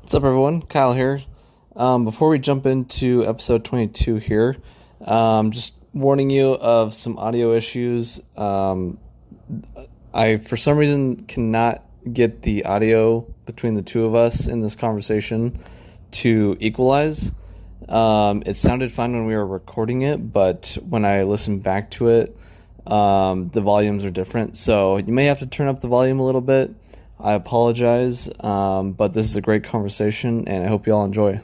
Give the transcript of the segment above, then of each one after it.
What's up, everyone? Kyle here. Before we jump into episode 22 here, just warning you of some audio issues. I, for some reason, cannot get the audio between the two of us in this conversation to equalize. It sounded fine when we were recording it, but when I listened back to it, the volumes are different. So you may have to turn up the volume a little bit. I apologize, but this is a great conversation, and I hope you all enjoy.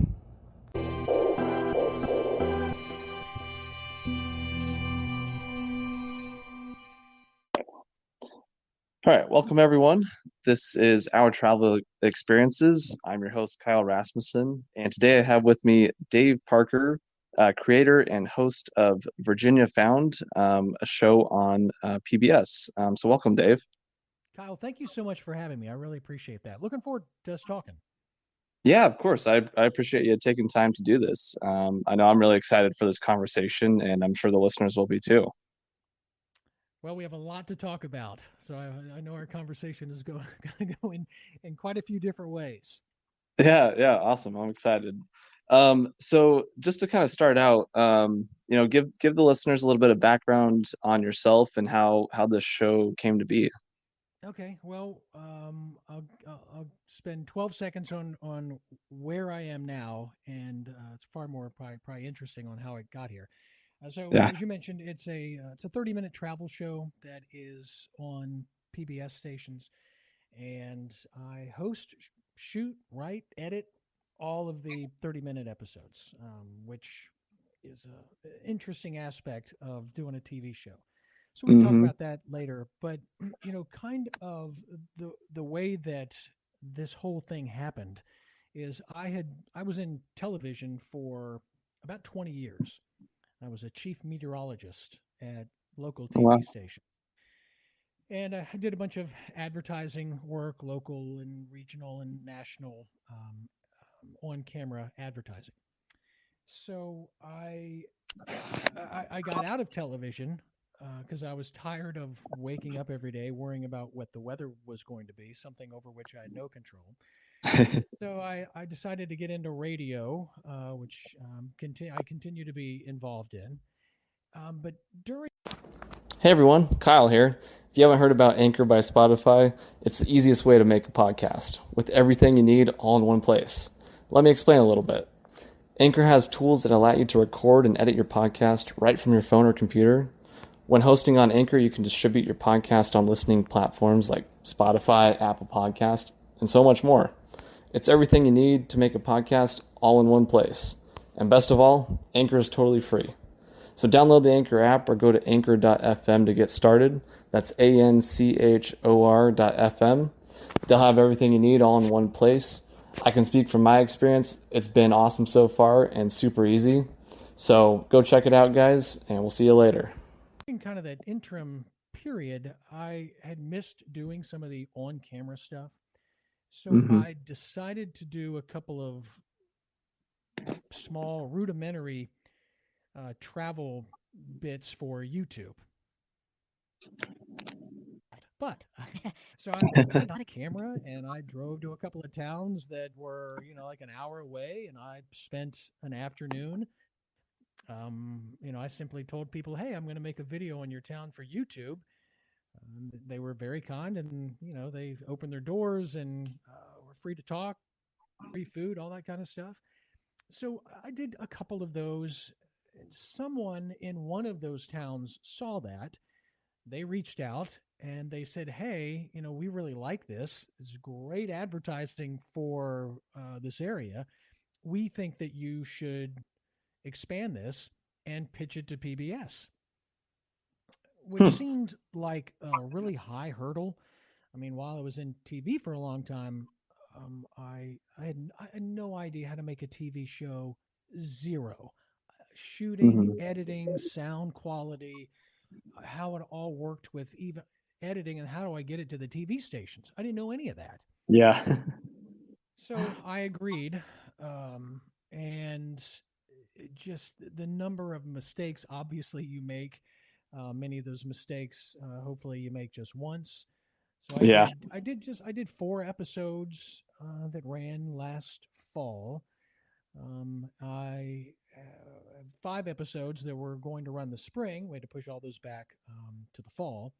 All right, welcome everyone. This is Our Travel Experiences. I'm your host, Kyle Rasmussen, and today I have with me Dave Parker, creator and host of Virginia Found, a show on PBS. So, welcome, Dave. Kyle, thank you so much for having me. I really appreciate that. Looking forward to us talking. Yeah, of course. I appreciate you taking time to do this. I know I'm really excited for this conversation, and I'm sure the listeners will be too. Well, we have a lot to talk about, so I know our conversation is going to go in quite a few different ways. Yeah, awesome. I'm excited. So just to kind of start out, give the listeners a little bit of background on yourself and how this show came to be. Okay, well, I'll spend 12 seconds on where I am now, and it's far more probably interesting on how it got here. So, Yeah. as you mentioned, it's a 30-minute travel show that is on PBS stations, and I host, shoot, write, edit all of the 30-minute episodes, which is an interesting aspect of doing a TV show. So we can talk Mm-hmm. about that later. But kind of the way that this whole thing happened is I was in television for about 20 years. I was a chief meteorologist at local TV Wow. station. And I did a bunch of advertising work, local and regional and national on camera advertising. So I got out of television because I was tired of waking up every day worrying about what the weather was going to be, something over which I had no control. So I decided to get into radio, which I continue to be involved in. But during Hey everyone, Kyle here. If you haven't heard about Anchor by Spotify, it's the easiest way to make a podcast with everything you need all in one place. Let me explain a little bit. Anchor has tools that allow you to record and edit your podcast right from your phone or computer. When hosting on Anchor, you can distribute your podcast on listening platforms like Spotify, Apple Podcast, and so much more. It's everything you need to make a podcast all in one place. And best of all, Anchor is totally free. So download the Anchor app or go to anchor.fm to get started. That's ANCHOR.fm. They'll have everything you need all in one place. I can speak from my experience. It's been awesome so far and super easy. So go check it out, guys, and we'll see you later. kind of that interim period, I had missed doing some of the on camera stuff. So Mm-hmm. I decided to do a couple of small rudimentary travel bits for YouTube. But so I got a camera and I drove to a couple of towns that were, like an hour away, and I spent an afternoon. I simply told people, "Hey, I'm going to make a video on your town for YouTube." They were very kind, and they opened their doors and were free to talk, free food, all that kind of stuff. So I did a couple of those. Someone in one of those towns saw that. They reached out and they said, "Hey, we really like this. It's great advertising for this area. We think that you should expand this and pitch it to PBS," which Hmm. seemed like a really high hurdle. I mean, while I was in TV for a long time, I had no idea how to make a TV show. Zero. Shooting, Mm-hmm. editing, sound quality, how it all worked with even editing, and how do I get it to the TV stations. I didn't know any of that. Yeah. So I agreed. And just the number of mistakes, obviously, you make. Many of those mistakes, hopefully, you make just once. So I Yeah. did. I did 4 episodes. that ran last fall. I 5 episodes that were going to run the spring. We had to push all those back to the fall.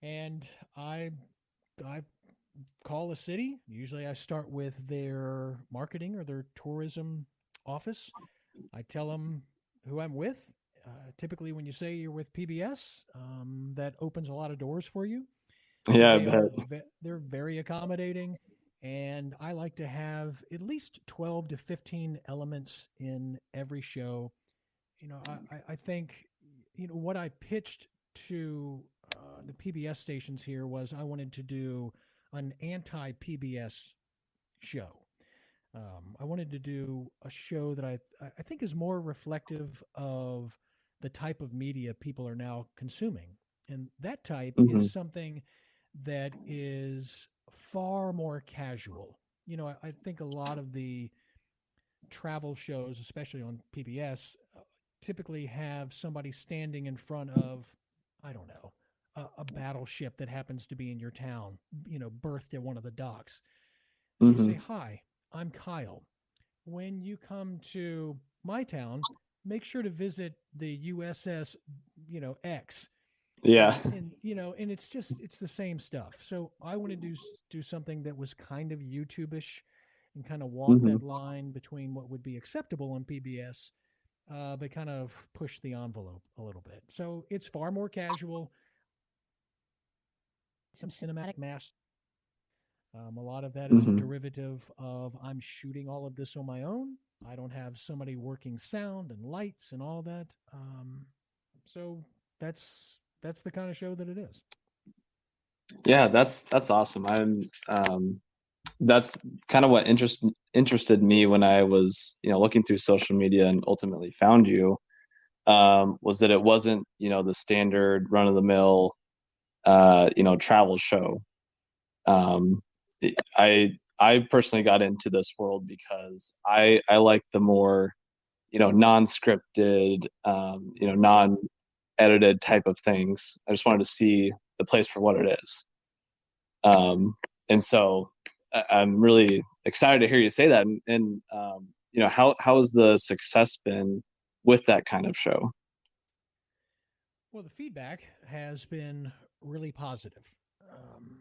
And I call a city. Usually, I start with their marketing or their tourism office. I tell them who I'm with. Typically, when you say you're with PBS, that opens a lot of doors for you. So Yeah, I bet. they're very accommodating, and I like to have at least 12 to 15 elements in every show. I think what I pitched to the PBS stations here was I wanted to do an anti PBS show. I wanted to do a show that I think is more reflective of the type of media people are now consuming. And that type Hmm. is something that is far more casual. I think a lot of the travel shows, especially on PBS, typically have somebody standing in front of, I don't know, a battleship that happens to be in your town, berthed at one of the docks. And you say, Hmm. "Hi, I'm Kyle. When you come to my town, make sure to visit the USS, X." Yeah. And it's the same stuff. So I want to do something that was kind of YouTubeish and kind of walk Hmm. that line between what would be acceptable on PBS, but kind of push the envelope a little bit. So it's far more casual. Some cinematic mass. A lot of that is a Hmm. derivative of I'm shooting all of this on my own. I don't have somebody working sound and lights and all that. So that's the kind of show that it is. Yeah, that's awesome. That's kind of what interested me when I was, looking through social media and ultimately found you. Was that it wasn't, the standard run of the mill, travel show. Um, I personally got into this world because I like the more, non-scripted, non-edited type of things. I just wanted to see the place for what it is. And so I'm really excited to hear you say that. And how has the success been with that kind of show? Well, the feedback has been really positive. Um,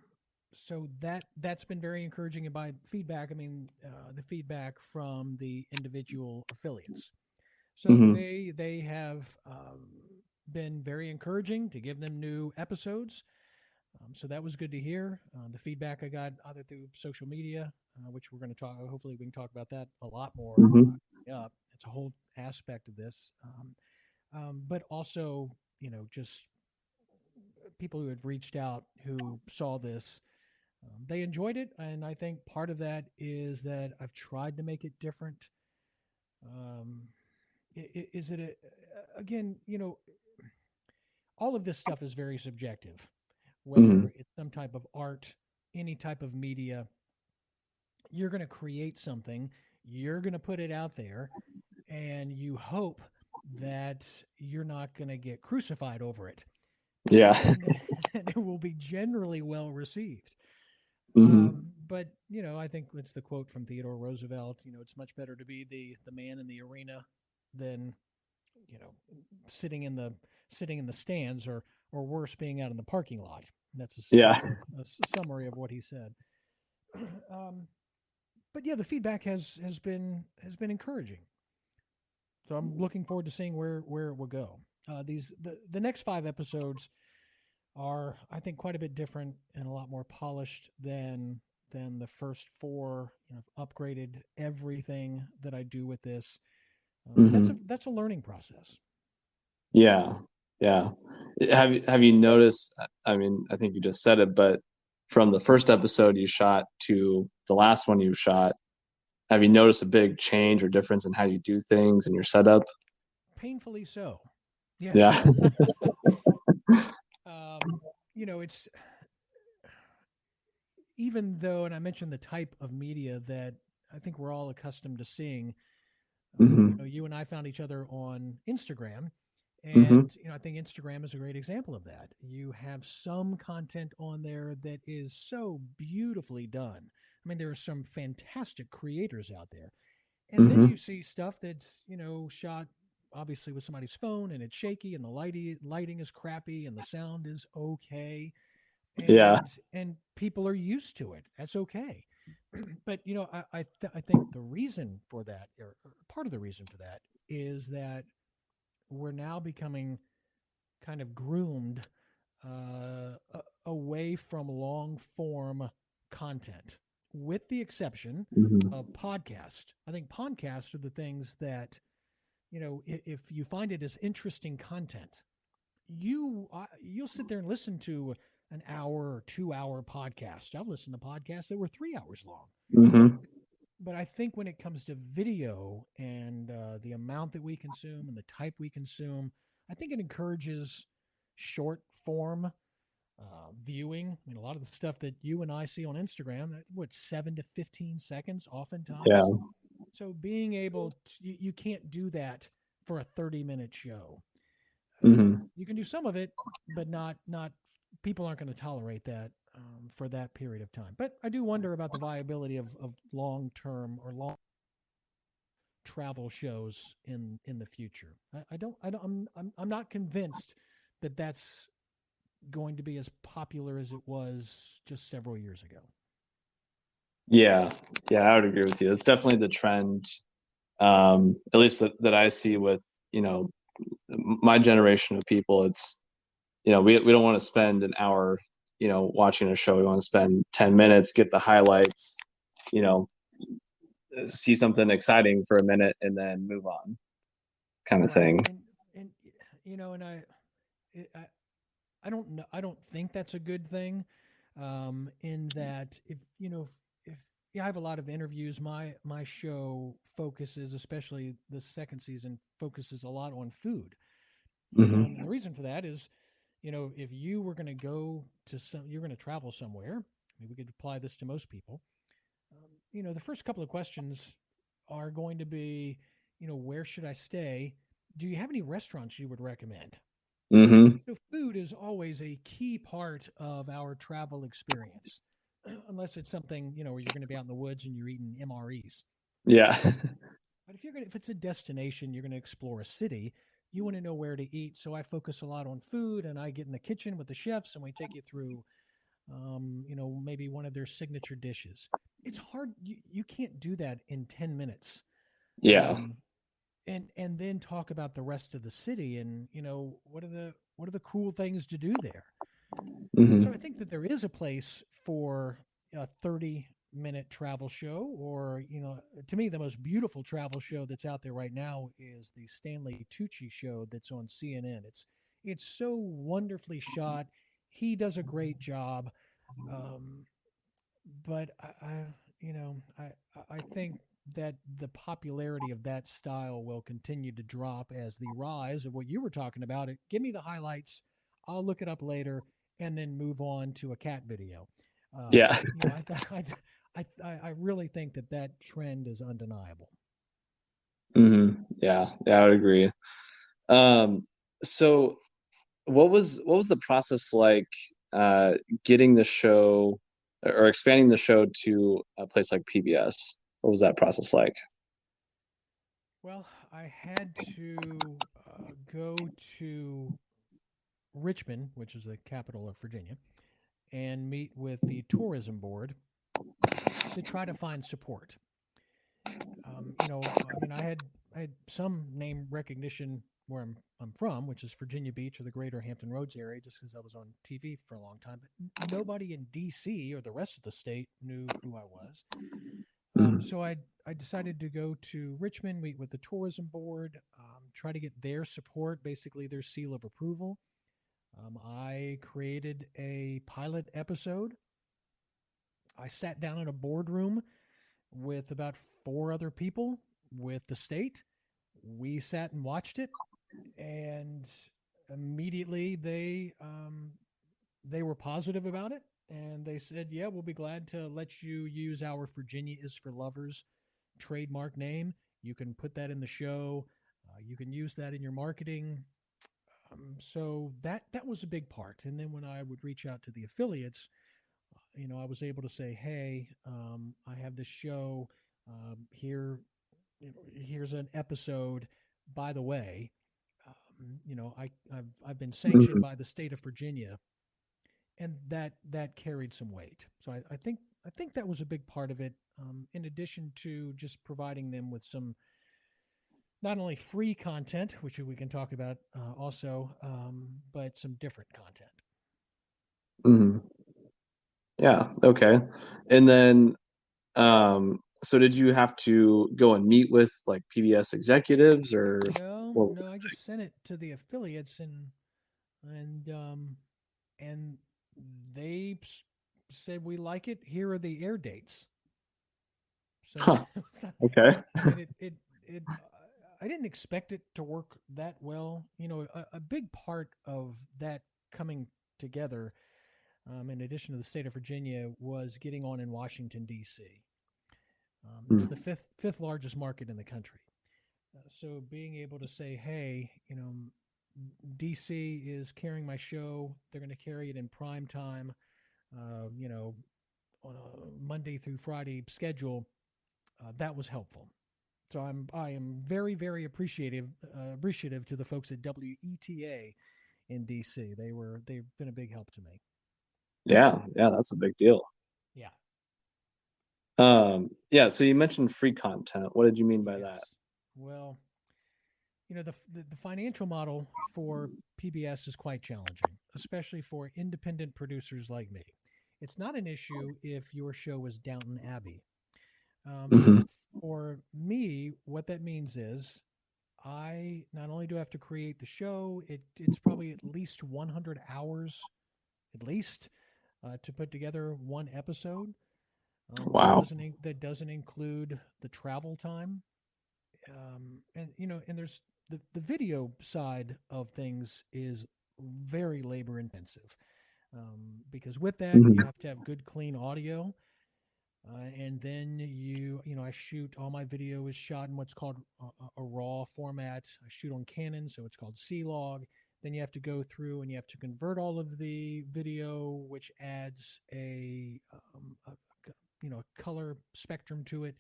so that's been very encouraging. And by feedback, I mean the feedback from the individual affiliates. So Hmm. they have been very encouraging to give them new episodes. So that was good to hear. The feedback I got either through social media, which we're going to talk. Hopefully, we can talk about that a lot more. Hmm. Up, it's a whole aspect of this, but also just people who have reached out who saw this. They enjoyed it, and I think part of that is that I've tried to make it different. Um, is it again? All of this stuff is very subjective, Hmm. whether it's some type of art, any type of media. You're going to create something, you're going to put it out there, and you hope that you're not going to get crucified over it, Yeah. and that it will be generally well received. Hmm. But I think it's the quote from Theodore Roosevelt. It's much better to be the man in the arena than you know sitting in the stands, or worse, being out in the parking lot. Yeah. That's a summary of what he said. um, but yeah, the feedback has been encouraging. So I'm looking forward to seeing where it will go. The next 5 episodes are, I think, quite a bit different and a lot more polished than the first four. I've upgraded everything that I do with this, but Hmm. that's a learning process. Yeah. Yeah. Have you noticed? I mean, I think you just said it, but from the first episode you shot to the last one you shot, have you noticed a big change or difference in how you do things and your setup? Painfully so. Yes. Yeah. um, it's even though, and I mentioned the type of media that I think we're all accustomed to seeing. Hmm. You and I found each other on Instagram, Hmm. and I think Instagram is a great example of that. You have some content on there that is so beautifully done, I mean, there are some fantastic creators out there. And then you Hmm. see stuff that's, shot obviously with somebody's phone and it's shaky and the lighting is crappy and the sound is okay, Yeah. and people are used to it. That's okay. But I think the reason for that, or part of the reason for that, is that we're now becoming kind of groomed away from long form content, with the exception Hmm. of podcast. I think podcasts are the things that, if you find it as interesting content, you'll sit there and listen to an hour or 2 hour podcast. I've listened to podcasts that were 3 hours long. Hmm. But I think when it comes to video and the amount that we consume and the type we consume, I think it encourages short form viewing. I mean, a lot of the stuff that you and I see on Instagram, 7 to 15 seconds, Yeah. oftentimes. So being able to, you can't do that for a 30-minute show. Hmm. You can do some of it, but not people aren't going to tolerate that for that period of time. But I do wonder about the viability of long term or long travel shows in the future. I don't I'm not convinced that that's going to be as popular as it was just several years ago. Yeah. Yeah, I would agree with you. It's definitely the trend, at least that I see with, you know, my generation of people. It's, we don't want to spend an hour, watching a show. We want to spend 10 minutes, get the highlights, you know, see something exciting for a minute and then move on, kind of Right. thing. And and I I don't know. I don't think that's a good thing. In that, if if yeah, I have a lot of interviews. My show focuses, especially the second season, focuses a lot on food. And the Hmm. reason for that is, if you were going to go to you're going to travel somewhere. I mean, we could apply this to most people. The first couple of questions are going to be, where should I stay? Do you have any restaurants you would recommend? Hmm. So food is always a key part of our travel experience, unless it's something, where you're going to be out in the woods and you're eating MREs. Yeah. But if it's a destination, you're going to explore a city, you want to know where to eat. So I focus a lot on food, and I get in the kitchen with the chefs and we take you through, maybe one of their signature dishes. It's hard. You can't do that in 10 minutes. Yeah. Um, and then talk about the rest of the city and, what are the cool things to do there. So I Hmm. think that there is a place for a 30-minute travel show, or, to me, the most beautiful travel show that's out there right now is the Stanley Tucci show that's on CNN. It's so wonderfully shot. He does a great job. Um, but I think that the popularity of that style will continue to drop as the rise of what you were talking about. It give me the highlights, I'll look it up later, and then move on to a cat video. Yeah. I really think that trend is undeniable. Yeah. Yeah, I would agree. Um, so what was the process like, uh getting the show or expanding the show to a place like PBS? What was that process like? Well, I had to go to Richmond, which is the capital of Virginia, and meet with the tourism board to try to find support. I mean, I had some name recognition where I'm from, which is Virginia Beach or the Greater Hampton Roads area, just because I was on TV for a long time. But nobody in D.C. or the rest of the state knew who I was. Mhm. So I decided to go to Richmond, meet with the tourism board, try to get their support, basically their seal of approval. I created a pilot episode. I sat down in a boardroom with about four other people with the state. We sat and watched it, and immediately they were positive about it, and they said, "Yeah, we'll be glad to let you use our Virginia is for Lovers trademark name. You can put that in the show. You can use that in your marketing." So that was a big part. And then when I would reach out to the affiliates, I was able to say, hey, I have this show here. Here's an episode. By the way, I've been sanctioned Mhm. by the state of Virginia, and that carried some weight. So I think that was a big part of it. In addition to just providing them with some not only free content, which we can talk about also, but some different content. Mhm. Yeah. Okay. And then, so did you have to go and meet with like PBS executives or? No, Well, no, I just sent it to the affiliates and they said we like it. Here are the air dates. So, huh. Okay. I mean, it. I didn't expect it to work that well. A big part of that coming together, in addition to the state of Virginia, was getting on in Washington D.C. It's the Mm. fifth largest market in the country. So being able to say, hey, DC is carrying my show. They're going to carry it in prime time, you know, on a Monday through Friday schedule. That was helpful. So I am very appreciative to the folks at WETA in DC. They've been a big help to me. Yeah. Yeah. That's a big deal. Yeah. Yeah. So you mentioned free content. What did you mean by that? Yes. Well, the financial model for PBS is quite challenging, especially for independent producers like me. It's not an issue if your show is Downton Abbey. Um, Hmm. for me, what that means is I not only do I have to create the show, it's probably at least 100 hours, at least, to put together one episode. Wow. That doesn't include the travel time, and there's the video side of things is very labor intensive, because with that you Hmm. have to have good clean audio, and then I shoot all my video is shot in what's called a raw format. I shoot on Canon, so it's called C-Log. Then you have to go through and you have to convert all of the video, which adds a color spectrum to it,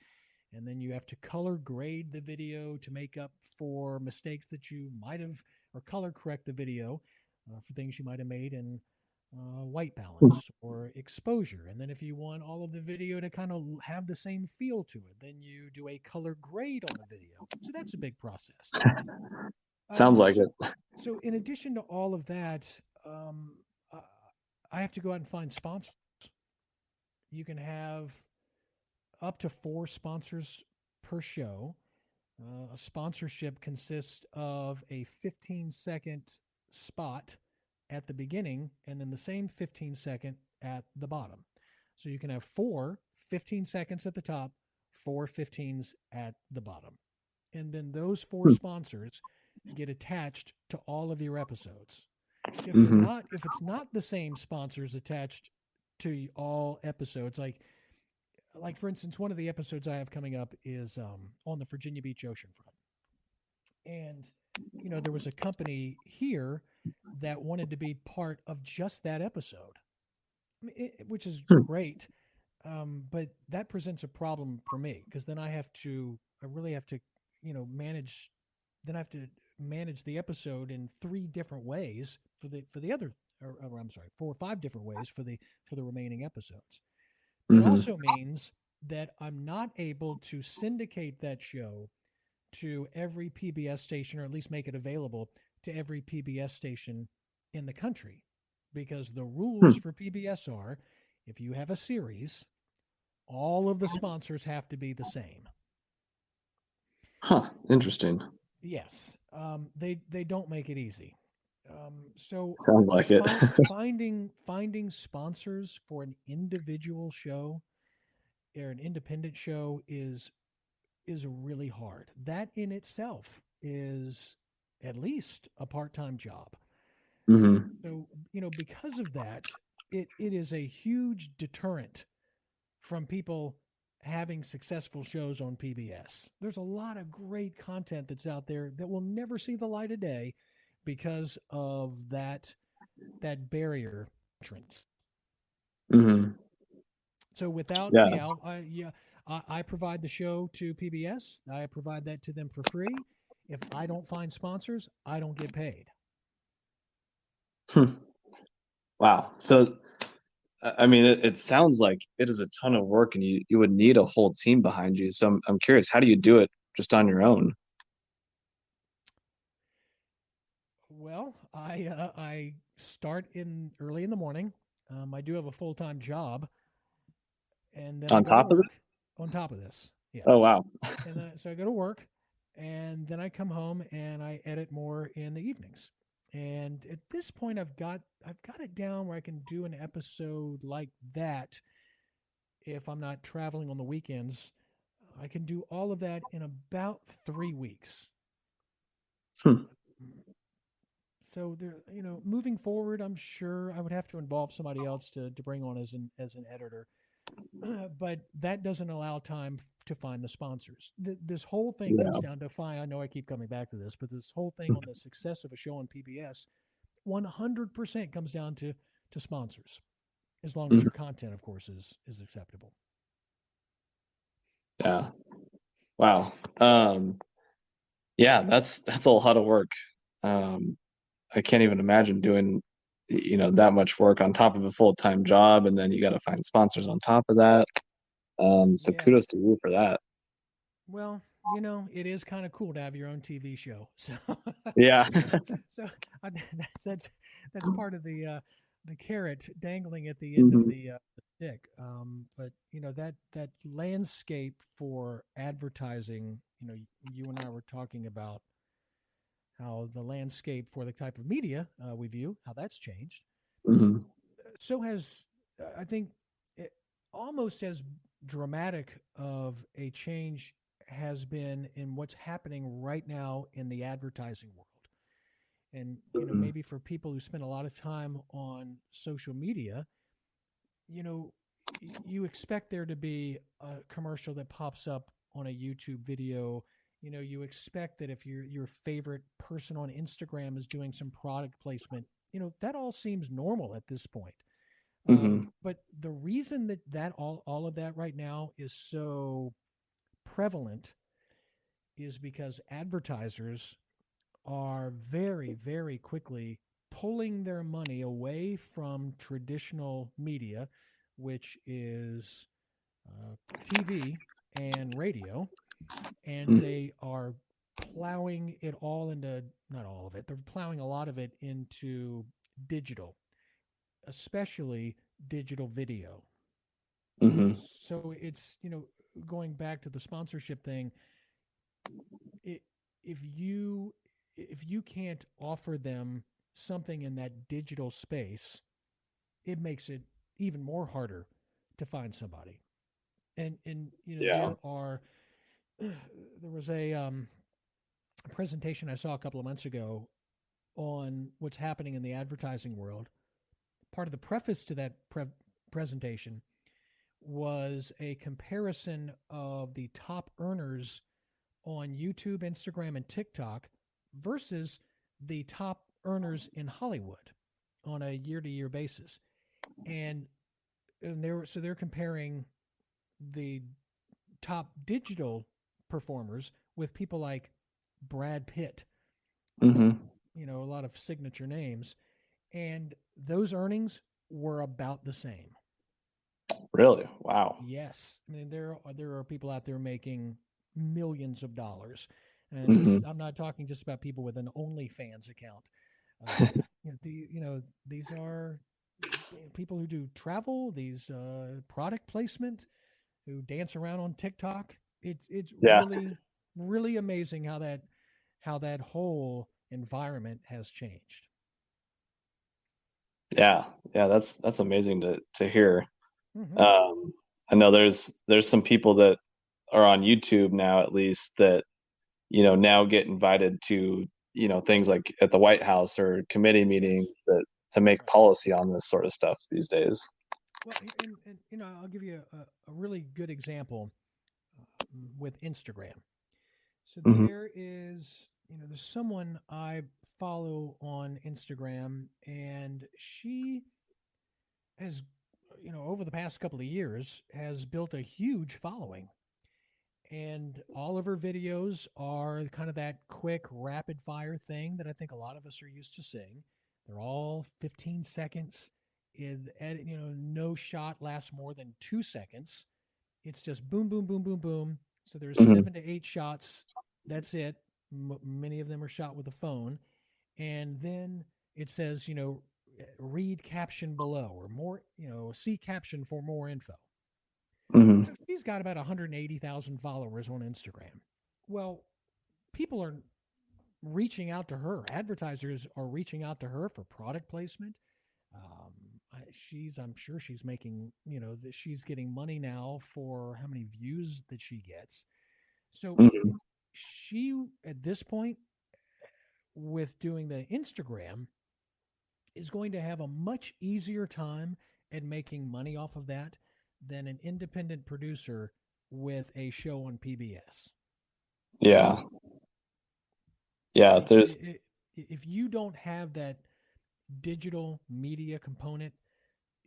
and then you have to color grade the video to make up for mistakes that you might have, or color correct the video for things you might have made in white balance or exposure. And then if you want all of the video to kind of have the same feel to it, then you do a color grade on the video. So that's a big process. Sounds Um, like so, it. so in addition to all of that, um, uh, I have to go out and find sponsors. You can have up to 4 sponsors per show. A sponsorship consists of a 15-second spot at the beginning and then the same 15-second at the bottom. So you can have 15 seconds at the top, 4 15s at the bottom. And then those 4 sponsors get attached to all of your episodes. Hmm. If it's not the same sponsors attached to all episodes, like for instance, one of the episodes I have coming up is on the Virginia Beach oceanfront, and there was a company here that wanted to be part of just that episode, which is great. But that presents a problem for me because then I really have to, manage. Then I have to manage the episode in 3 different ways for the other, or I'm sorry, 4 or 5 different ways for the remaining episodes. That Hmm. also means that I'm not able to syndicate that show to every PBS station, or at least make it available to every PBS station in the country. Because the rules for PBS are if you have a series, all of the sponsors have to be the same. Huh. Interesting. Yes, they don't make it easy. So Sounds like it. finding sponsors for an individual show or an independent show is really hard. That in itself is at least a part-time job. Hmm. So, because of that, it is a huge deterrent from people having successful shows on PBS. There's a lot of great content that's out there that will never see the light of day because of that barrier entrance. Hmm. So without, Yeah. yeah, I provide the show to PBS. I provide that to them for free. If I don't find sponsors, I don't get paid. Hmm. Wow. So, I mean, it sounds like it is a ton of work, and you would need a whole team behind you. So I'm curious, how do you do it just on your own? Well, I start in early in the morning. I do have a full time job, and then I On go to top of it? work on top of this. Yeah, Oh, wow. and then so I go to work, and then I come home and I edit more in the evenings. And at this point, I've got it down where I can do an episode like that if I'm not traveling on the weekends. I can do all of that in about 3 weeks. Hmm. So there, moving forward, I'm sure I would have to involve somebody else to bring on as an editor. But that doesn't allow time to find the sponsors. This whole thing comes Yeah. down to find. I know I keep coming back to this, but this whole thing on the success of a show on PBS, 100% comes down to sponsors, as long as Mhm. your content, of course, is acceptable. Yeah. Wow. Yeah, that's a lot of work. Um, I can't even imagine doing, that much work on top of a full-time job, and then you got to find sponsors on top of that. So Yeah. kudos to you for that. Well, it is kind of cool to have your own TV show. So, Yeah. so, so that's part of the carrot dangling at the end of Hmm. the stick. But that landscape for advertising. You and I were talking about how the landscape for the type of media we view, how that's changed. Hmm. So has I think it, almost as dramatic of a change has been in what's happening right now in the advertising world. And Hmm. maybe for people who spend a lot of time on social media, you know you expect there to be a commercial that pops up on a YouTube video. You expect that if your favorite person on Instagram is doing some product placement, that all seems normal at this point. Hmm. But the reason that all of that right now is so prevalent is because advertisers are very, very quickly pulling their money away from traditional media, which is TV and radio, and they are plowing it all into, not all of it, they're plowing a lot of it into digital, especially digital video. Hmm. So it's, going back to the sponsorship thing, it, if you if you can't offer them something in that digital space, it makes it even more harder to find somebody. And Yeah. there was a presentation I saw a couple of months ago on what's happening in the advertising world. Part of the preface to that presentation was a comparison of the top earners on YouTube, Instagram, and TikTok versus the top earners in Hollywood on a year-to-year basis. And they're comparing the top digital performers with people like Brad Pitt, Hmm. a lot of signature names, and those earnings were about the same. Really? Wow. Yes, I mean there are people out there making millions of dollars, and this Hmm. I'm not talking just about people with an OnlyFans account. These are people who do travel, these product placement, who dance around on TikTok. It's Yeah. really amazing how that whole environment has changed. Yeah. Yeah. That's amazing to hear. Hmm. Um, I know there's some people that are on YouTube now, at least, that now get invited to things like at the White House or committee meetings Yes, that to make right. policy on this sort of stuff these days. Well, and I'll give you a really good example with Instagram. So Hmm. there's someone I follow on Instagram, and she has over the past couple of years, has built a huge following. And all of her videos are kind of that quick, rapid fire thing that I think a lot of us are used to seeing. They're all 15 seconds. No shot lasts more than 2 seconds. It's just boom, boom, boom, boom, boom. So there's Hmm. 7 to 8 shots. That's it. Many of them are shot with a phone. And then it says, read caption below or more, see caption for more info. Hmm. So she's got about 180,000 followers on Instagram. Well, people are reaching out to her. Advertisers are reaching out to her for product placement. Um, I'm sure she's making, she's getting money now for how many views that she gets. So Hmm. she, at this point, with doing the Instagram, is going to have a much easier time at making money off of that than an independent producer with a show on PBS. Yeah. Yeah. There's. If you don't have that digital media component,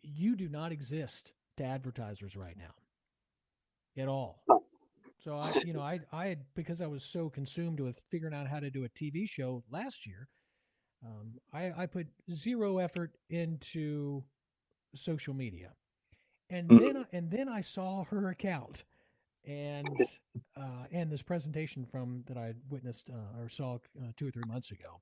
you do not exist to advertisers right now at all. So I had, because I was so consumed with figuring out how to do a TV show last year, I put zero effort into social media, Mhm. and then I saw her account, and and this presentation from that I witnessed or saw 2 or 3 months ago,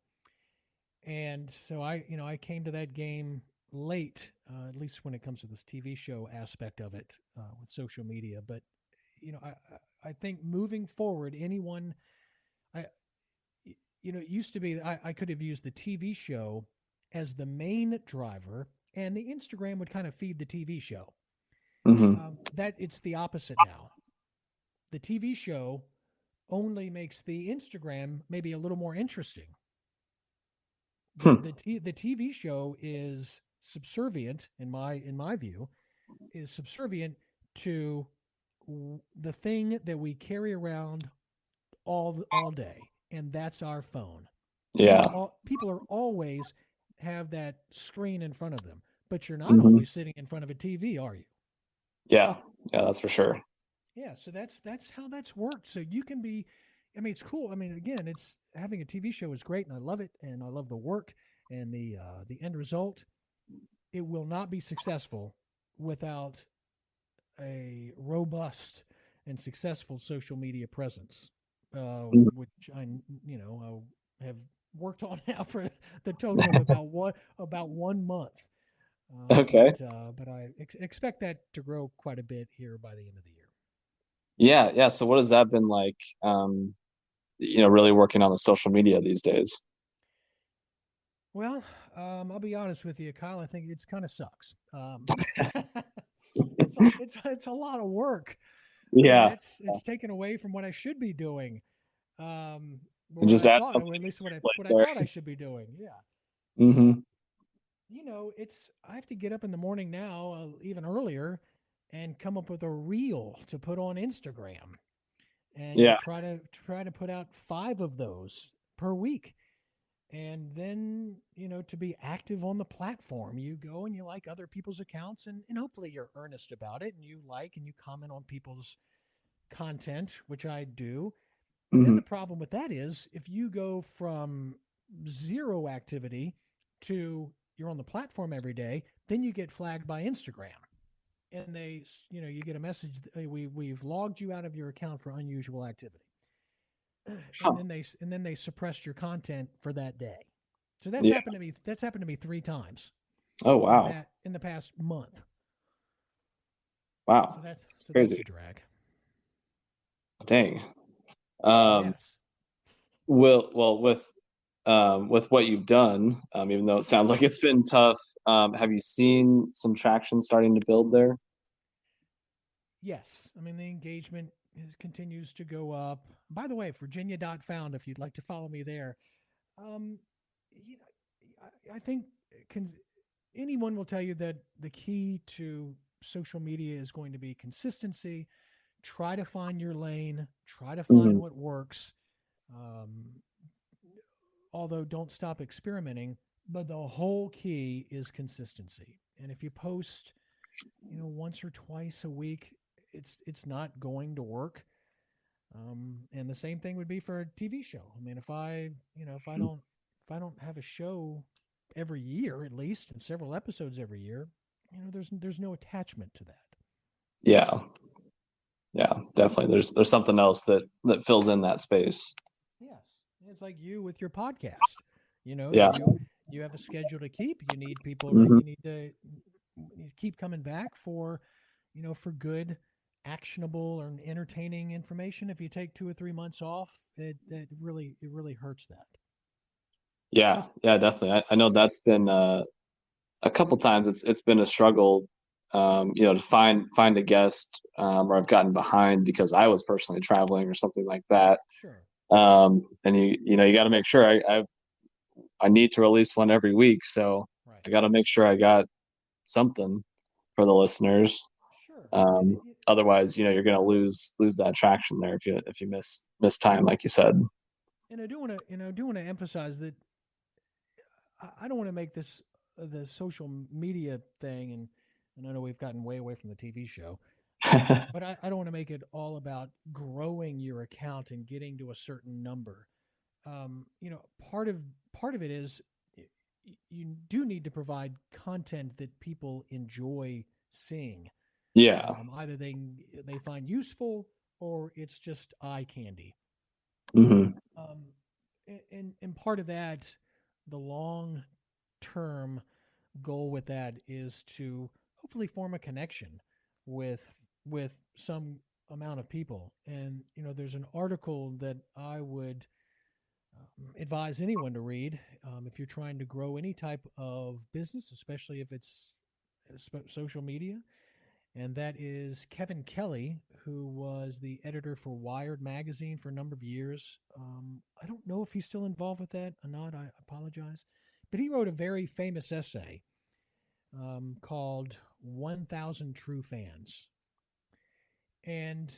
and so I came to that game late, at least when it comes to this TV show aspect of it with social media. But I think moving forward, anyone, I it used to be that I could have used the TV show as the main driver, and the Instagram would kind of feed the TV show. Hmm. That it's the opposite now. The TV show only makes the Instagram maybe a little more interesting. The Hmm. the the TV show is subservient in my view, is subservient to the thing that we carry around all day, and that's our phone. Yeah. People are always have that screen in front of them, but you're not Hmm. always sitting in front of a TV, are you? Yeah. Yeah. That's for sure. Yeah, so that's how that's worked. So you can be, I mean, it's cool. I mean, again, it's having a TV show is great, and I love it, and I love the work and the end result. It will not be successful without a robust and successful social media presence, Mhm. which I have worked on now for the total of about 1 month. Okay. But I expect that to grow quite a bit here by the end of the year. Yeah. Yeah. So what has that been like? Really working on the social media these days. Well, I'll be honest with you, Kyle. I think it's kind of sucks. It's a lot of work. I mean, Yeah. it's taken away from what I should be doing, or And what just I add thought, or something at least like what I there. thought I should be doing. Yeah, Hmm. it's I have to get up in the morning now, even earlier, and come up with a reel to put on Instagram, and Yeah. try to put out 5 of those per week. And then to be active on the platform, you go and you like other people's accounts, and hopefully you're earnest about it, and you like and you comment on people's content, which I do. Then Hmm. the problem with that is if you go from zero activity to you're on the platform every day, then you get flagged by Instagram, and you get a message, we've logged you out of your account for unusual activity, Huh. and then they suppress your content for that day. So that's Yeah. happened to me. That's happened to me 3 times Oh in the wow. past month. Wow. It's So that's crazy. a drag. Dang. Um, Yes. well, with what you've done, even though it sounds like it's been tough, have you seen some traction starting to build there? Yes. I mean, the engagement continues to go up. By the way, Virginia.found, if you'd like to follow me there, um, I think can, anyone will tell you that the key to social media is going to be consistency. Try to find your lane, try to find Hmm. what works. Um, Although, don't stop experimenting. But the whole key is consistency. And if you post, once or twice a week, it's not going to work. And the same thing would be for a TV show. I mean, if I don't have a show every year at least, and several episodes every year, there's no attachment to that. Yeah, yeah, definitely. There's something else that fills in that space. Yes, it's like you with your podcast. Yeah. You have a schedule to keep. You need people to Hmm. you keep coming back for good, actionable or entertaining information. If you take 2 or 3 months off, it really hurts that. Yeah, yeah, definitely. I know that's been a couple times. It's been a struggle, to find a guest, where I've gotten behind because I was personally traveling or something like that. Sure. And you got to make sure I need to release one every week, so Right. I got to make sure I got something for the listeners. Sure. Otherwise, you're going to lose that traction there if you miss time, like you said. And I do want to emphasize that I don't want to make this the social media thing, and I know we've gotten way away from the TV show, but I don't want to make it all about growing your account and getting to a certain number. Part of it is you do need to provide content that people enjoy seeing. Yeah. Either they find useful or it's just eye candy. Hmm. Um, and part of that, the long term goal with that is to hopefully form a connection with some amount of people. And there's an article that I would advise anyone to read if you're trying to grow any type of business, especially if it's social media. And that is Kevin Kelly, who was the editor for Wired magazine for a number of years. I don't know if he's still involved with that or not. I apologize. But he wrote a very famous essay called 1,000 True Fans. And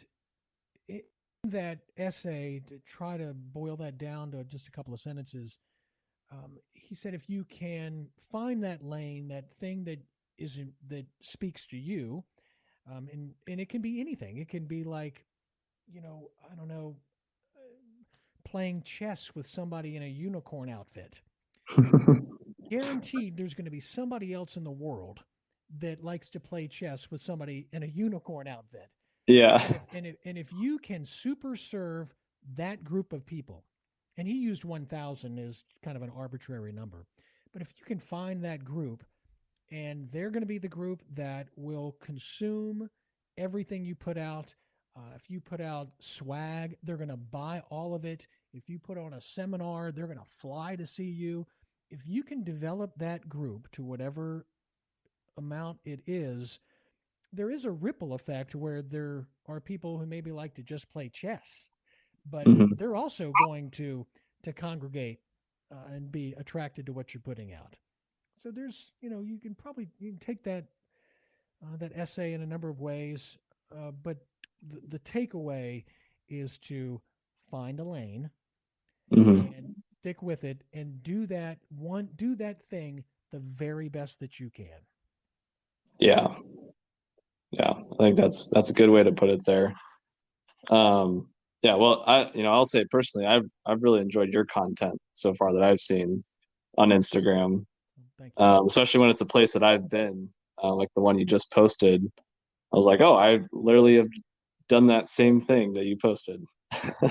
in that essay, to try to boil that down to just a couple of sentences, he said if you can find that lane, that thing that speaks to you, and it can be anything. It can be like, I don't know, playing chess with somebody in a unicorn outfit. Guaranteed, there's going to be somebody else in the world that likes to play chess with somebody in a unicorn outfit. Yeah. And if you can super serve that group of people, and he used 1,000 as kind of an arbitrary number, but if you can find that group, and they're going to be the group that will consume everything you put out. If you put out swag, they're going to buy all of it. If you put on a seminar, they're going to fly to see you. If you can develop that group to whatever amount it is, there is a ripple effect where there are people who maybe like to just play chess, but Hmm. they're also going to congregate and be attracted to what you're putting out. So you can take that essay in a number of ways, but the takeaway is to find a lane Hmm. and stick with it and do that thing the very best that you can. Yeah. Yeah. I think that's a good way to put it there. Um, yeah. Well, I'll say personally, I've really enjoyed your content so far that I've seen on Instagram, Thank you. especially when it's a place that I've been, like the one you just posted. I was like, oh, I literally have done that same thing that you posted.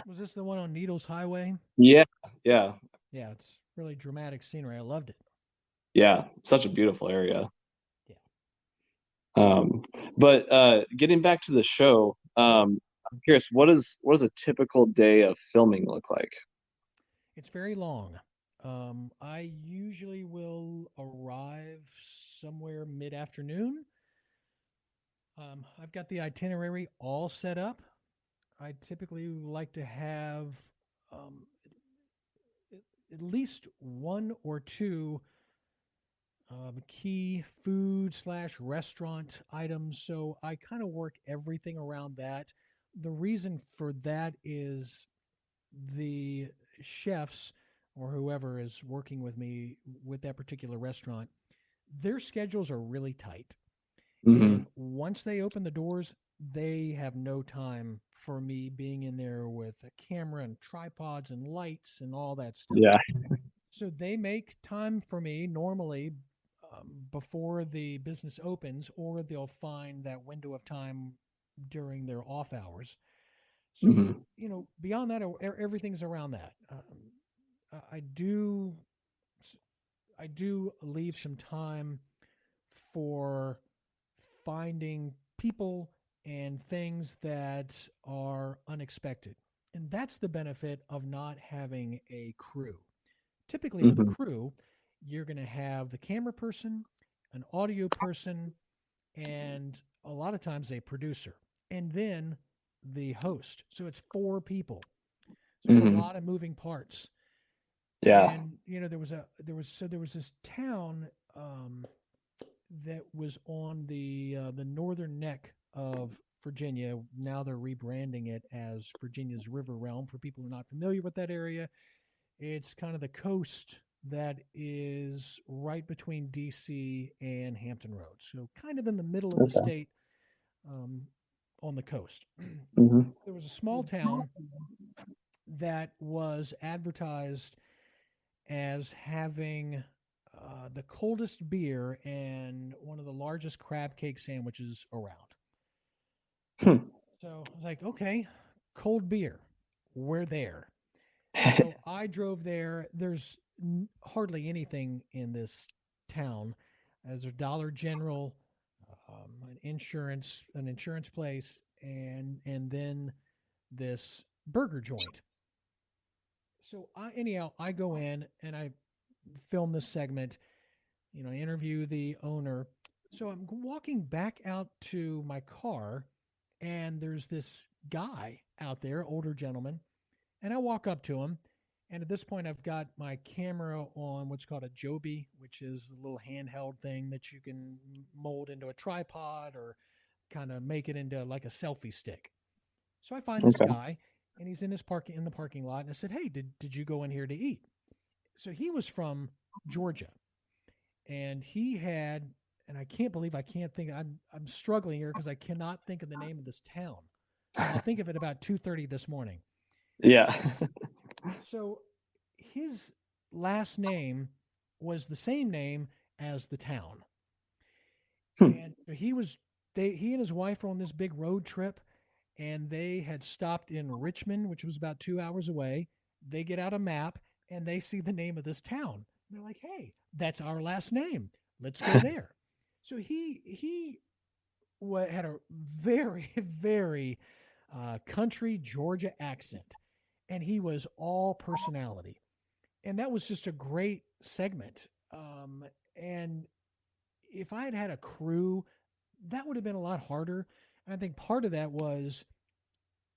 Was this the one on Needles Highway? Yeah. Yeah. Yeah, it's really dramatic scenery. I loved it. Yeah. It's such a beautiful area. Yeah. Um, but getting back to the show, I'm curious, what does a typical day of filming look like? It's very long. I usually will arrive somewhere mid afternoon. I've got the itinerary all set up. I typically like to have um, at least one or two key food slash restaurant items. So I kind of work everything around that. The reason for that is the chefs or whoever is working with me with that particular restaurant, their schedules are really tight. Hmm. And once they open the doors, they have no time for me being in there with a camera and tripods and lights and all that stuff. Yeah. So they make time for me normally before the business opens, or they'll find that window of time during their off hours. So, Hmm. beyond that, everything's around that. I do, I do leave some time for finding people and things that are unexpected. And that's the benefit of not having a crew. Typically, with a Hmm. crew, you're going to have the camera person, an audio person, and a lot of times a producer, and then the host. So it's four people. So there's a Hmm. lot of moving parts. Yeah. And there was this town that was on the northern neck of Virginia. Now they're rebranding it as Virginia's River Realm. For people who are not familiar with that area, it's kind of the coast that is right between DC and Hampton Roads. So kind of in the middle of the Okay. state, um, on the coast. Hmm. There was a small town that was advertised as having the coldest beer and one of the largest crab cake sandwiches around. Hmm. So I was like, okay, cold beer. We're there. So I drove there. There's hardly anything in this town. There's a Dollar General, an insurance place, and then this burger joint. So I go in and I film this segment. Interview the owner. So I'm walking back out to my car, and there's this guy out there, older gentleman, and I walk up to him. And at this point, I've got my camera on what's called a Joby, which is a little handheld thing that you can mold into a tripod or kind of make it into like a selfie stick. So I find this Okay. guy, and he's in the parking lot, and I said, "Hey, did you go in here to eat?" So he was from Georgia, and he had, and I can't believe I can't think. I'm struggling here because I cannot think of the name of this town. I'll think of it about 2:30 this morning. Yeah. So his last name was the same name as the town. Hmm. And he and his wife were on this big road trip, and they had stopped in Richmond, which was about 2 hours away. They get out a map and they see the name of this town. And they're like, "Hey, that's our last name. Let's go there." So he had a very very country Georgia accent, and he was all personality, and that was just a great segment. And if I had had a crew, that would have been a lot harder. And I think part of that was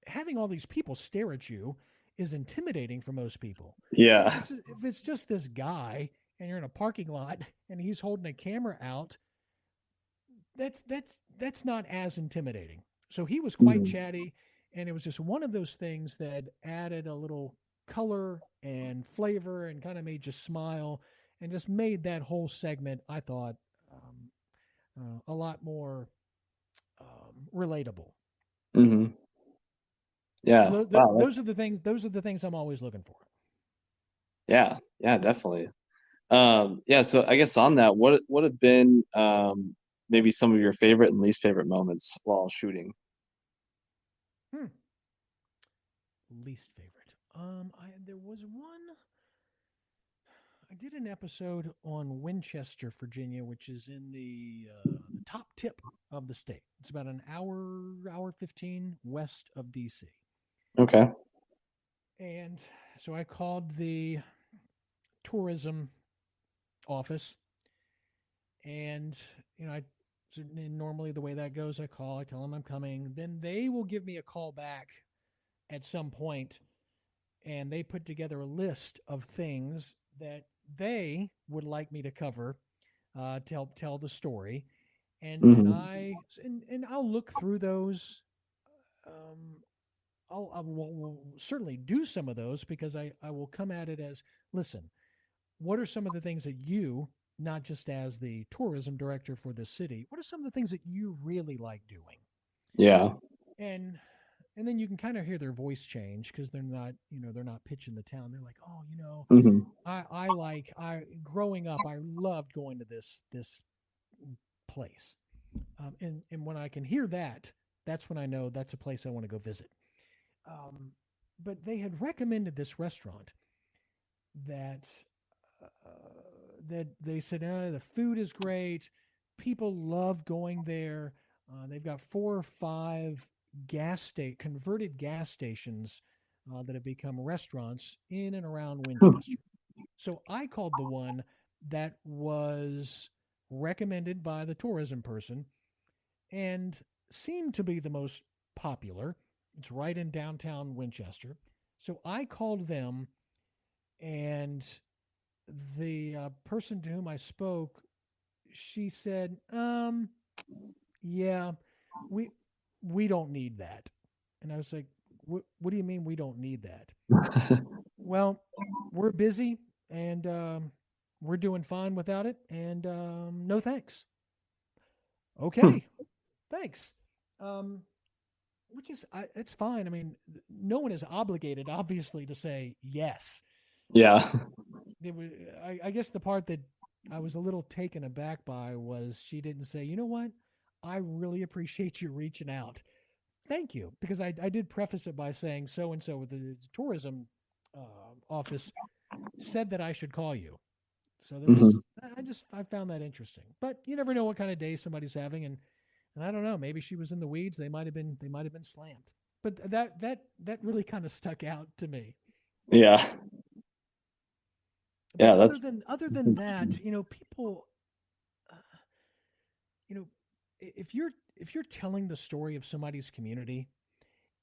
having all these people stare at you is intimidating for most people. Yeah. If it's just this guy and you're in a parking lot and he's holding a camera out, that's not as intimidating. So he was quite Hmm. chatty, and it was just one of those things that added a little color and flavor and kind of made you smile and just made that whole segment, I thought, a lot more relatable. Hmm. So Yeah. Wow. those are the things. Those are the things I'm always looking for. Yeah. Yeah. Definitely. Yeah. So I guess on that, what have been maybe some of your favorite and least favorite moments while shooting? Hmm. Least favorite. There was one. I did an episode on Winchester, Virginia, which is in the top tip of the state. It's about an hour 15 west of DC. Okay. And so I called the tourism office, and I so normally the way that goes, I call, I tell them I'm coming, then they will give me a call back at some point, and they put together a list of things that they would like me to cover to help tell the story, and and Hmm. I and I'll look through those. Um, will certainly do some of those because I will come at it as, listen, what are some of the things that you not just as the tourism director for the city, what are some of the things that you really like doing? Yeah. And and then you can kind of hear their voice change because they're not pitching the town. They're like, oh, Hmm. I growing up, I loved going to this place. And when I can hear that, that's when I know that's a place I want to go visit. Um, but they had recommended this restaurant that uh, that they said the food is great, people love going there. They've got 4 or 5 converted gas stations that have become restaurants in and around Winchester. So I called the one that was recommended by the tourism person and seemed to be the most popular. It's right in downtown Winchester. So I called them, and the person to whom I spoke, she said, yeah, we we don't need that." And I was like, What do you mean we don't need that?" "Well, we're busy, and we're doing fine without it, and no thanks." "Okay, thanks." Um, which is it's fine. I mean, no one is obligated, obviously, to say yes. Yeah. It was, I guess the part that I was a little taken aback by was she didn't say, "You know what? I really appreciate you reaching out. Thank you." Because I did preface it by saying so and so with the tourism office said that I should call you. So there Hmm. was, I found that interesting. But you never know what kind of day somebody's having, and I don't know, maybe she was in the weeds. They might have been slammed. But that really kind of stuck out to me. Yeah. But Yeah. other than that, people, uh, you know, if you're telling the story of somebody's community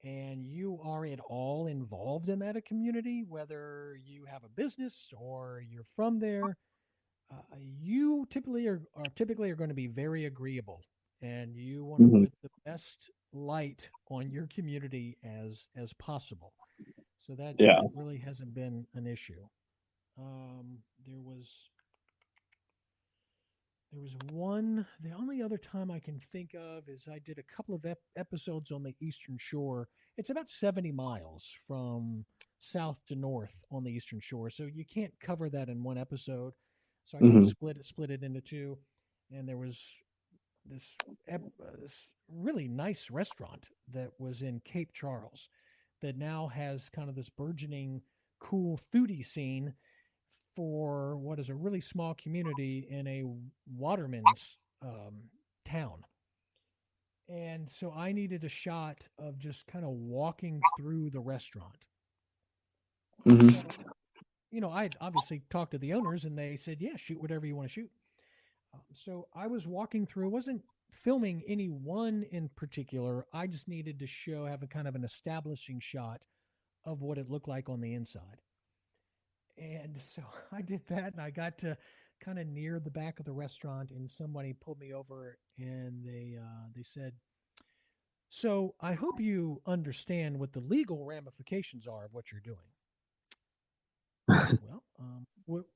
and you are at all involved in that community, whether you have a business or you're from there, you typically are going to be very agreeable, and you want to Hmm. put the best light on your community as possible. So Yeah. that really hasn't been an issue. Um, there was There was one, the only other time I can think of is I did a couple of episodes on the Eastern Shore. It's about 70 miles from south to north on the Eastern Shore. So you can't cover that in one episode. So I kind of Hmm. split it into two. And there was this really nice restaurant that was in Cape Charles that now has kind of this burgeoning cool foodie scene for what is a really small community in a waterman's town. And so I needed a shot of just kind of walking through the restaurant. Hmm. So, I obviously talked to the owners, and they said, yeah, shoot whatever you want to shoot. So I was walking through, wasn't filming any one in particular. I just needed to have a kind of an establishing shot of what it looked like on the inside. And so I did that, and I got to kind of near the back of the restaurant, and somebody pulled me over, and they said, "So I hope you understand what the legal ramifications are of what you're doing." Well,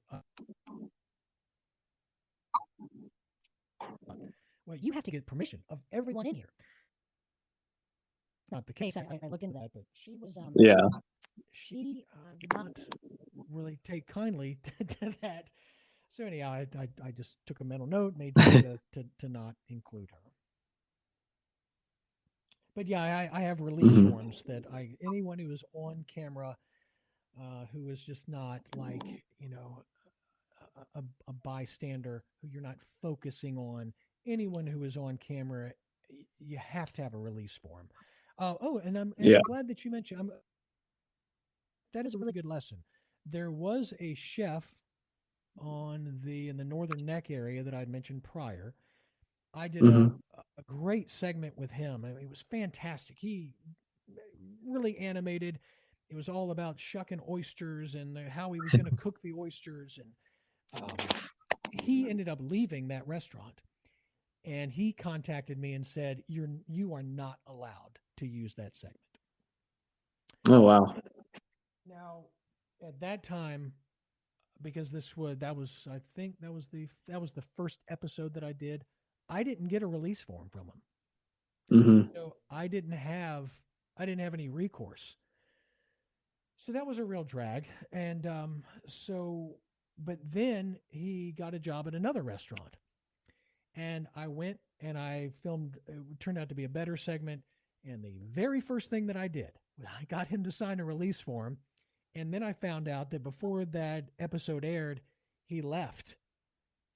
well, you have to get permission of everyone in here. Not the case. I looked into that, but Yeah. she did not really take kindly to that. So anyhow, I just took a mental note, made sure to not include her. But yeah, I have release Hmm. forms that anyone who is on camera, who is just not like a bystander, who you're not focusing on, anyone who is on camera, you have to have a release form. And Yeah. I'm glad that you mentioned. That is a really good lesson. There was a chef in the Northern Neck area that I'd mentioned prior. I did Hmm. a great segment with him. I mean, it was fantastic. He really animated. It was all about shucking oysters and how he was going to cook the oysters. And he ended up leaving that restaurant, and he contacted me and said, you are not allowed to use that segment." Oh wow. Now, at that time, because I think that was the first episode that I did. I didn't get a release form from him, Hmm. so I didn't have any recourse. So that was a real drag. And but then he got a job at another restaurant, and I went and I filmed. It turned out to be a better segment. And the very first thing that I did, I got him to sign a release form. And then I found out that before that episode aired, he left.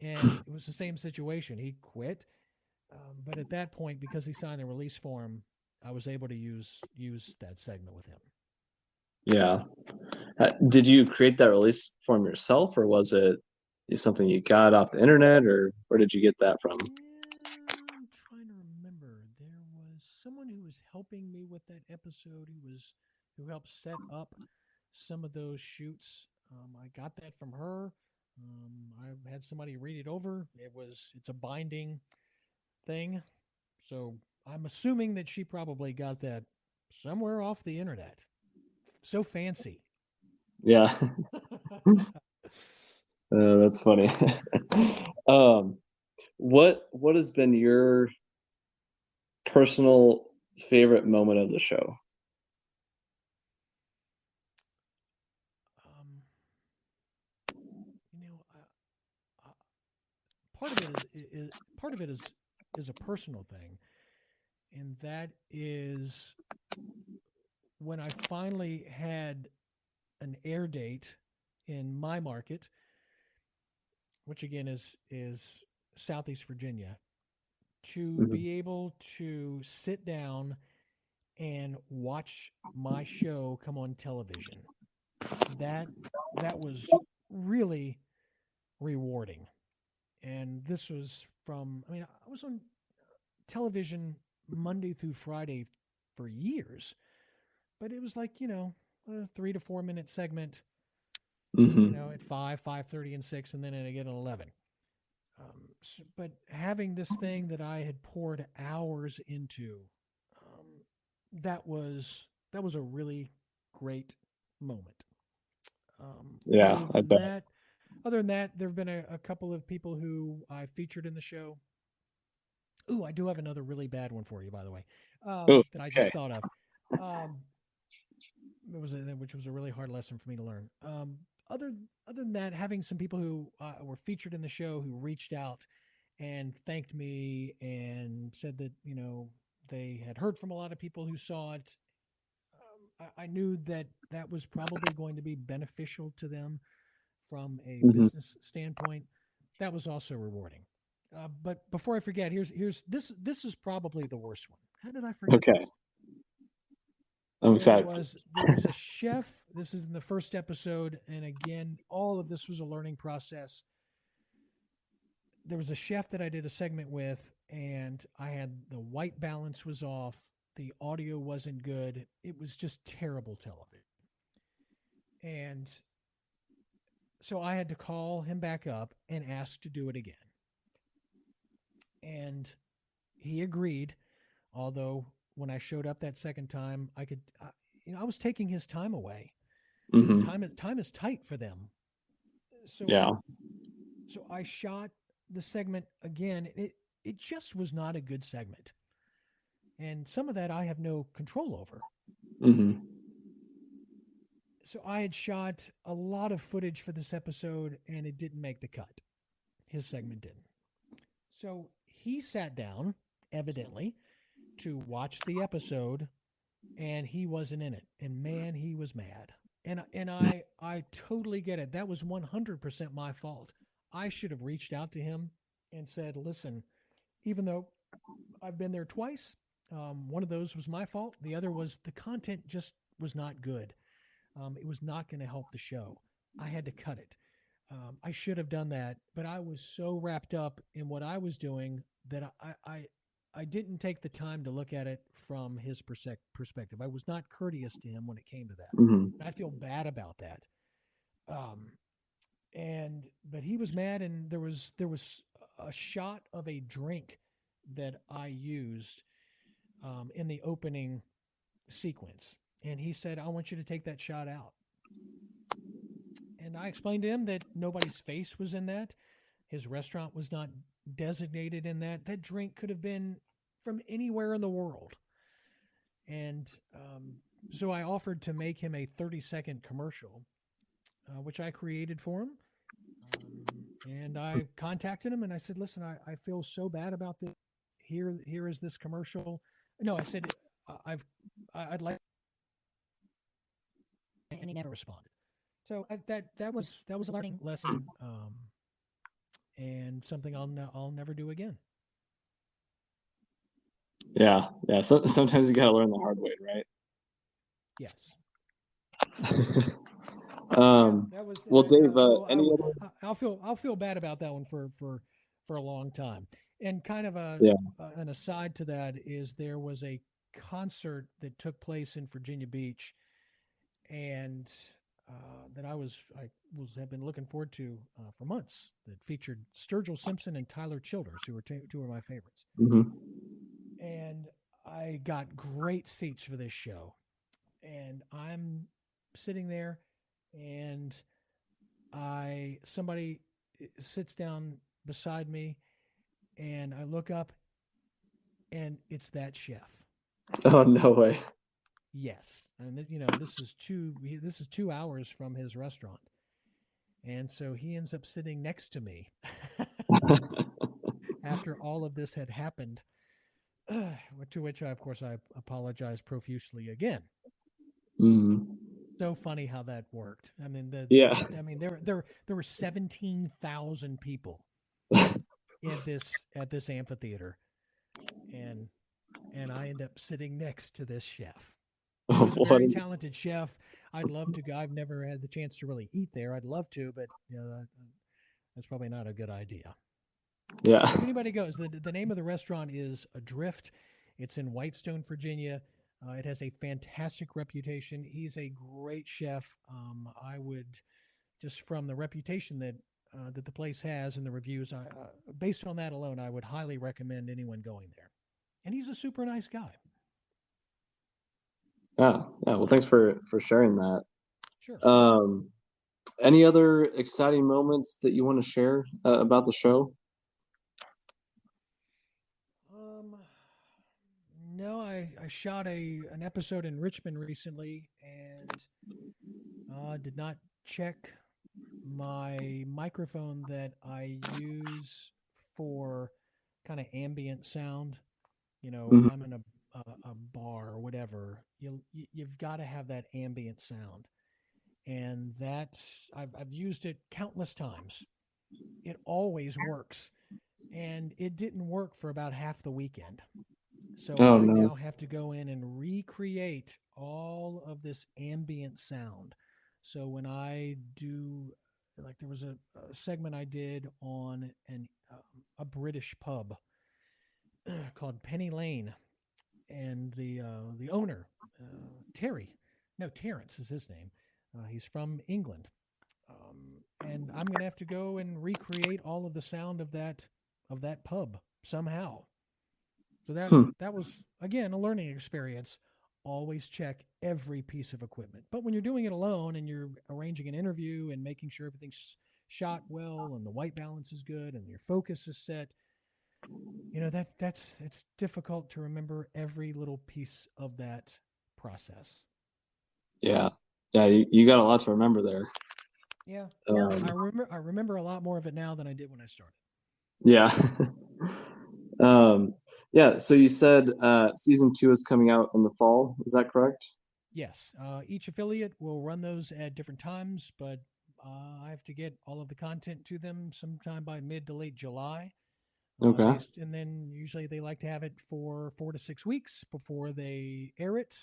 And it was the same situation. He quit. But at that point, because he signed the release form, I was able to use that segment with him. Yeah. Did you create that release form yourself, or was it something you got off the internet, or where did you get that from? Yeah, I'm trying to remember. There was someone who was helping me with that episode. Who helped set up some of those shoots. I got that from her. I had somebody read it over. It's a binding thing, so I'm assuming that she probably got that somewhere off the internet. So fancy. Yeah, that's funny. um, what has been your personal favorite moment of the show? um, I, part of it is part of it is a personal thing, and that is when I finally had an air date in my market, which again is Southeast Virginia, to Hmm. be able to sit down and watch my show come on television. That that was really rewarding. And this was from I mean, I was on television Monday through Friday for years, but it was like, a 3 to 4 minute segment, Hmm. at 5:30, and 6, and then again at 11. But having this thing that I had poured hours into, um, that was a really great moment. Um, Yeah, other I than bet. that, Other than that, there have been a couple of people who I featured in the show. Ooh, I do have another really bad one for you, by the way, Oh, that I okay. just thought of. Um, which was a really hard lesson for me to learn. Other other than that, having some people who were featured in the show who reached out and thanked me and said that they had heard from a lot of people who saw it. I knew that that was probably going to be beneficial to them from a Hmm. business standpoint. That was also rewarding. But before I forget, here's this. This is probably the worst one. How did I forget Okay, this? I'm excited. There was a chef. This is in the first episode, and again, all of this was a learning process. There was a chef that I did a segment with, and I had the white balance was off. The audio wasn't good. It was just terrible television. And so I had to call him back up and ask to do it again. And he agreed, although when I showed up that second time, I was taking his time away. And Hmm. time is tight for them. So Yeah. I shot the segment again. It just was not a good segment. And some of that I have no control over. Hmm. So I had shot a lot of footage for this episode and it didn't make the cut. His segment didn't. So he sat down, evidently, to watch the episode and he wasn't in it. And man, he was mad. And I totally get it. That was 100% my fault. I should have reached out to him and said, "Listen, even though I've been there twice, one of those was my fault. The other was the content just was not good. It was not going to help the show. I had to cut it. I should have done that, but I was so wrapped up in what I was doing that I didn't take the time to look at it from his perspective. I was not courteous to him when it came to that. Hmm. And I feel bad about that. Um, but he was mad, and there was a shot of a drink that I used in the opening sequence, and he said, "I want you to take that shot out." And I explained to him that nobody's face was in that. His restaurant was not designated in that. That drink could have been from anywhere in the world. And so I offered to make him a 30-second commercial, which I created for him. And I contacted him and I said, listen, I feel so bad about this. Here is this commercial. No, I said, I've, I'd like, and he never responded. So that was a learning lesson, and something I'll never do again. Yeah, yeah. So sometimes you got to learn the hard way, right? Yes. Yeah, Um, that was. well, Dave, any I'll, other? I'll feel bad about that one for a long time. And kind of Yeah. an aside to that is there was a concert that took place in Virginia Beach, and that I was have been looking forward to for months. That featured Sturgill Simpson and Tyler Childers, who were two of my favorites. Hmm. And I got great seats for this show, and I'm sitting there, and I somebody sits down beside me, and I look up, and it's that chef. Oh, no way. Yes, and this is 2 hours from his restaurant, and so he ends up sitting next to me after all of this had happened. To which, of course, I apologize profusely again. Mm. So funny how that worked. I mean, Yeah. there were 17,000 people at this amphitheater, and I end up sitting next to this chef. He was a What? very talented chef. I'd love to go. I've never had the chance to really eat there. I'd love to, but that's probably not a good idea. Yeah. If anybody goes, the name of the restaurant is Adrift. It's in Whitestone, Virginia. It has a fantastic reputation. He's a great chef. I would just from the reputation that the place has and the reviews, based on that alone, I would highly recommend anyone going there. And he's a super nice guy. Yeah. Yeah. Well, thanks for sharing that. Sure. Um, any other exciting moments that you want to share about the show? Um, no, I shot an episode in Richmond recently and did not check my microphone that I use for kind of ambient sound. If Mhm. I'm in a bar or whatever, you've got to have that ambient sound, and I've used it countless times. It always works, and it didn't work for about half the weekend. So Oh I no. now have to go in and recreate all of this ambient sound. So when I do, like, there was a segment I did on a British pub called Penny Lane, and the owner, Terry, no, Terrence is his name. He's from England, and I'm gonna have to go and recreate all of the sound of that pub somehow. So Hmm. that was again a learning experience. Always check every piece of equipment. But when you're doing it alone and you're arranging an interview and making sure everything's shot well and the white balance is good and your focus is set, that's it's difficult to remember every little piece of that process. Yeah. Yeah. You got a lot to remember there. Yeah, yeah. Um, I remember a lot more of it now than I did when I started. yeah. Yeah. So you said season 2 is coming out in the fall. Is that correct? Yes, each affiliate will run those at different times, but I have to get all of the content to them sometime by mid to late July. Okay. And then usually they like to have it for 4 to 6 weeks before they air it.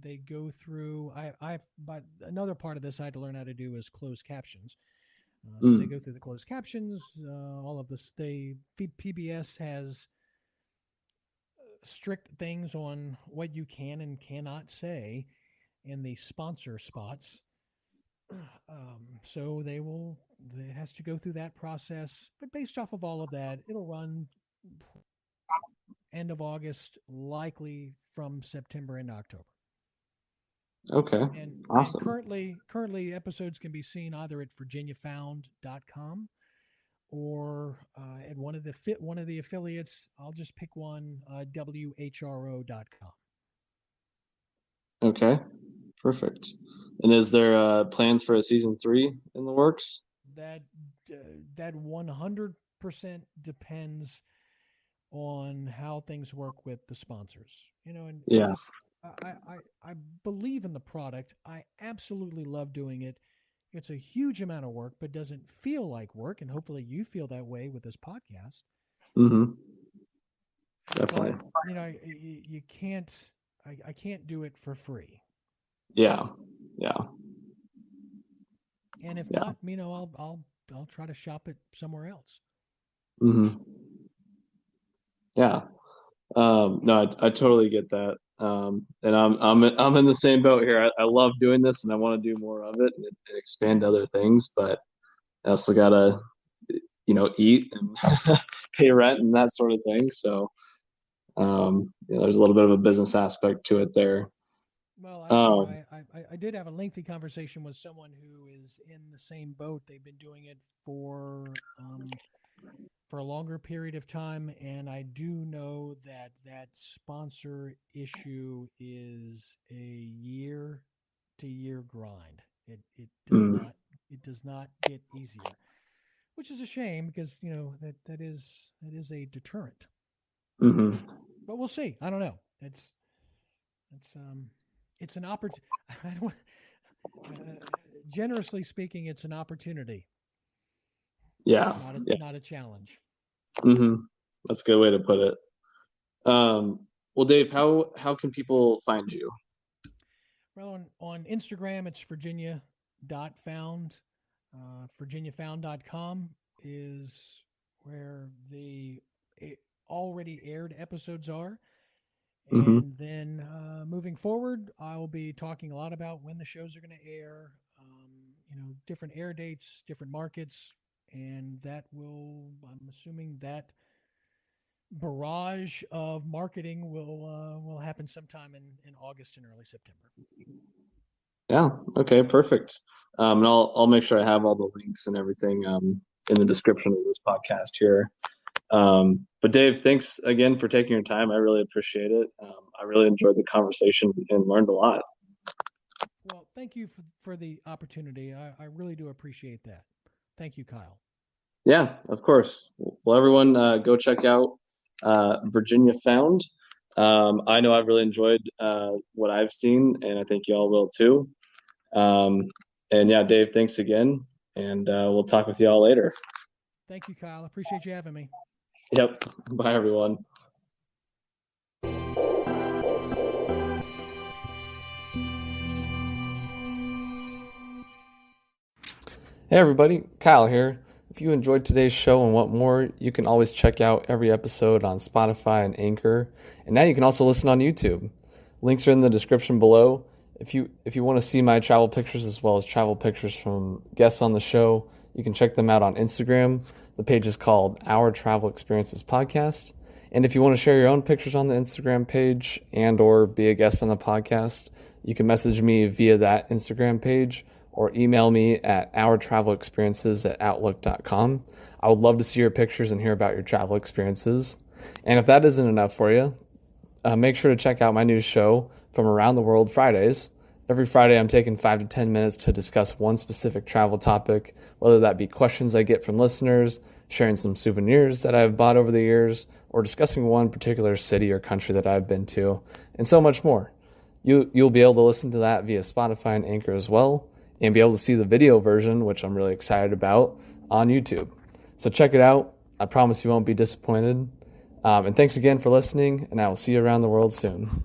They go through. But another part of this I had to learn how to do is closed captions. So they Mm. go through the closed captions. All of this. PBS has strict things on what you can and cannot say in the sponsor spots. So it has to go through that process. But based off of all of that, it'll run end of August, likely from September and October. Okay. And Awesome. currently episodes can be seen either at virginiafound.com or at one of the affiliates. I'll just pick one, whro.com. Okay. Perfect. And is there plans for a season 3 in the works? That uh, that 100% depends on how things work with the sponsors. And Yeah. just I believe in the product. I absolutely love doing it. It's a huge amount of work, but doesn't feel like work. And hopefully you feel that way with this podcast. Mm-hmm. But Definitely. you can't. I can't do it for free. Yeah. Yeah. And if Yeah. not, I'll try to shop it somewhere else. Mm-hmm. Yeah. No, I totally get that. And I'm in the same boat here. I love doing this, and I want to do more of it and expand to other things. But I also gotta, eat and pay rent and that sort of thing. So, there's a little bit of a business aspect to it there. Well, Um, I did have a lengthy conversation with someone who is in the same boat. They've been doing it for a longer period of time, and I do know that that sponsor issue is a year to year grind. It does mm, not get easier, which is a shame because that is a deterrent. hmm But we'll see. I don't know. It's it's an opportunity. I don't. Uh, Generously speaking, it's an opportunity, yeah, yeah. not a challenge. hmm That's a good way to put it. Well, Dave, how can people find you? Well, on Instagram, it's virginia.found. Virginiafound.com is where the already aired episodes are. hmm And then moving forward, I will be talking a lot about when the shows are going to air, different air dates, different markets. And I'm assuming that barrage of marketing will happen sometime in August and early September. Yeah. Okay. Perfect. And I'll make sure I have all the links and everything in the description of this podcast here. But Dave, thanks again for taking your time. I really appreciate it. I really enjoyed the conversation and learned a lot. Well, thank you for the opportunity. I really do appreciate that. Thank you, Kyle. Yeah, of course. Well, everyone, go check out Virginia Found. I know I've really enjoyed what I've seen, and I think y'all will too. Um, and yeah, Dave, thanks again, and we'll talk with y'all later. Thank you, Kyle. Appreciate you having me. Yep. Bye, everyone. Hey everybody, Kyle here. If you enjoyed today's show and want more, you can always check out every episode on Spotify and Anchor. And now you can also listen on YouTube. Links are in the description below. If you want to see my travel pictures as well as travel pictures from guests on the show, you can check them out on Instagram. The page is called Our Travel Experiences Podcast. And if you want to share your own pictures on the Instagram page and or be a guest on the podcast, you can message me via that Instagram page or email me at ourtravelexperiences@outlook.com. I would love to see your pictures and hear about your travel experiences. And if that isn't enough for you, make sure to check out my new show, From Around the World Fridays. Every Friday, I'm taking 5 to 10 minutes to discuss one specific travel topic, whether that be questions I get from listeners, sharing some souvenirs that I've bought over the years, or discussing one particular city or country that I've been to, and so much more. You'll be able to listen to that via Spotify and Anchor as well, and be able to see the video version, which I'm really excited about, on YouTube. So check it out. I promise you won't be disappointed. And thanks again for listening, and I will see you around the world soon.